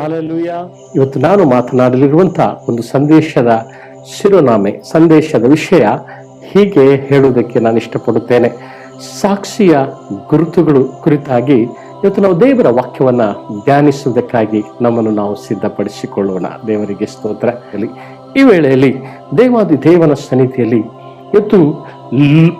Hallelujah. ಇವತ್ತು ನಾನು ಮಾತನಾಡಲಿರುವಂಥ ಒಂದು ಸಂದೇಶದ ವಿಷಯ ಹೀಗೆ ಹೇಳುವುದಕ್ಕೆ ನಾನು ಇಷ್ಟಪಡುತ್ತೇನೆ. ಸಾಕ್ಷಿಯ ಗುರುತುಗಳು ಕುರಿತಾಗಿ ಇವತ್ತು ನಾವು ದೇವರ ವಾಕ್ಯವನ್ನ ಧ್ಯಾನಿಸುವುದಕ್ಕಾಗಿ ನಮ್ಮನ್ನು ನಾವು ಸಿದ್ಧಪಡಿಸಿಕೊಳ್ಳೋಣ. ದೇವರಿಗೆ ಸ್ತೋತ್ರ. ಈ ವೇಳೆಯಲ್ಲಿ ದೇವಾದಿ ದೇವನ ಸನ್ನಿಧಿಯಲ್ಲಿ ಇವತ್ತು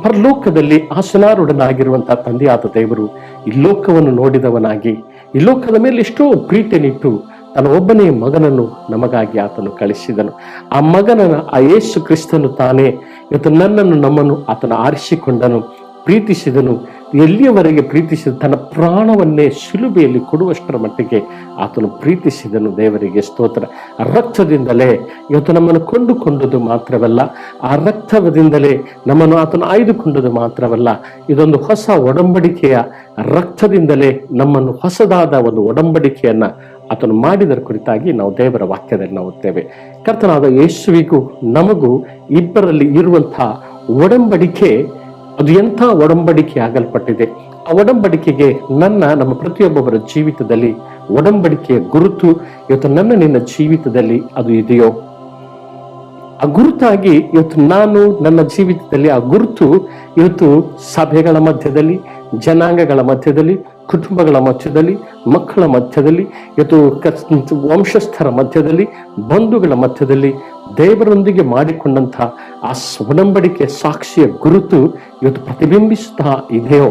ಪರಲೋಕದಲ್ಲಿ ಆಸನಾರೂಢನಾಗಿರುವಂತಹ ತಂದೆಯಾದ ದೇವರು ಈ ಲೋಕವನ್ನು ನೋಡಿದವನಾಗಿ ಈ ಲೋಕದ ಮೇಲೆ ಎಷ್ಟೋ ಪ್ರೀತಿಯನ್ನಿಟ್ಟು ತನ್ನ ಒಬ್ಬನೇ ಮಗನನ್ನು ನಮಗಾಗಿ ಆತನು ಕಳಿಸಿದನು. ಆ ಮಗನನ್ನ ಆ ಯೇಸು ಕ್ರಿಸ್ತನು ತಾನೇ ಇವತ್ತು ನಮ್ಮನ್ನು ಆತನ ಆರಿಸಿಕೊಂಡನು, ಪ್ರೀತಿಸಿದನು. ಎಲ್ಲಿಯವರೆಗೆ ಪ್ರೀತಿಸಿದ ತನ್ನ ಪ್ರಾಣವನ್ನೇ ಶಿಲುಬೆಯಲ್ಲಿ ಕೊಡುವಷ್ಟರ ಮಟ್ಟಿಗೆ ಆತನು ಪ್ರೀತಿಸಿದನು. ದೇವರಿಗೆ ಸ್ತೋತ್ರ. ರಕ್ತದಿಂದಲೇ ಇವತ್ತು ನಮ್ಮನ್ನು ಕೊಂಡುಕೊಂಡದ್ದು ಮಾತ್ರವಲ್ಲ, ಆ ರಕ್ತದಿಂದಲೇ ನಮ್ಮನ್ನು ಆತನು ಆಯ್ದುಕೊಂಡದ್ದು ಮಾತ್ರವಲ್ಲ, ಇದೊಂದು ಹೊಸ ಒಡಂಬಡಿಕೆಯ ರಕ್ತದಿಂದಲೇ ನಮ್ಮನ್ನು ಹೊಸದಾದ ಒಂದು ಒಡಂಬಡಿಕೆಯನ್ನ ಆತನು ಮಾಡಿದರ ಕುರಿತಾಗಿ ನಾವು ದೇವರ ವಾಕ್ಯದಲ್ಲಿ ನಾವು ಓದ್ತೇವೆ. ಕರ್ತನಾದ ಯೇಸುವಿಗೂ ನಮಗೂ ಇಬ್ಬರಲ್ಲಿ ಇರುವಂತಹ ಒಡಂಬಡಿಕೆ ಅದು ಎಂಥ ಒಡಂಬಡಿಕೆ ಆಗಲ್ಪಟ್ಟಿದೆ. ಆ ಒಡಂಬಡಿಕೆಗೆ ನಮ್ಮ ಪ್ರತಿಯೊಬ್ಬೊಬ್ಬರ ಜೀವಿತದಲ್ಲಿ ಒಡಂಬಡಿಕೆಯ ಗುರುತು ಇವತ್ತು ನಿನ್ನ ಜೀವಿತದಲ್ಲಿ ಅದು ಇದೆಯೋ? ಆ ಗುರುತಾಗಿ ಇವತ್ತು ನನ್ನ ಜೀವಿತದಲ್ಲಿ ಆ ಗುರುತು ಇವತ್ತು ಸಭೆಗಳ ಮಧ್ಯದಲ್ಲಿ, ಜನಾಂಗಗಳ ಮಧ್ಯದಲ್ಲಿ, ಕುಟುಂಬಗಳ ಮಧ್ಯದಲ್ಲಿ, ಮಕ್ಕಳ ಮಧ್ಯದಲ್ಲಿ, ಇವತ್ತು ವಂಶಸ್ಥರ ಮಧ್ಯದಲ್ಲಿ, ಬಂಧುಗಳ ಮಧ್ಯದಲ್ಲಿ ದೇವರೊಂದಿಗೆ ಮಾಡಿಕೊಂಡಂತಹ ಆ ಒಡಂಬಡಿಕೆ ಸಾಕ್ಷಿಯ ಗುರುತು ಇವತ್ತು ಪ್ರತಿಬಿಂಬಿಸುತ್ತಾ ಇದೆಯೋ?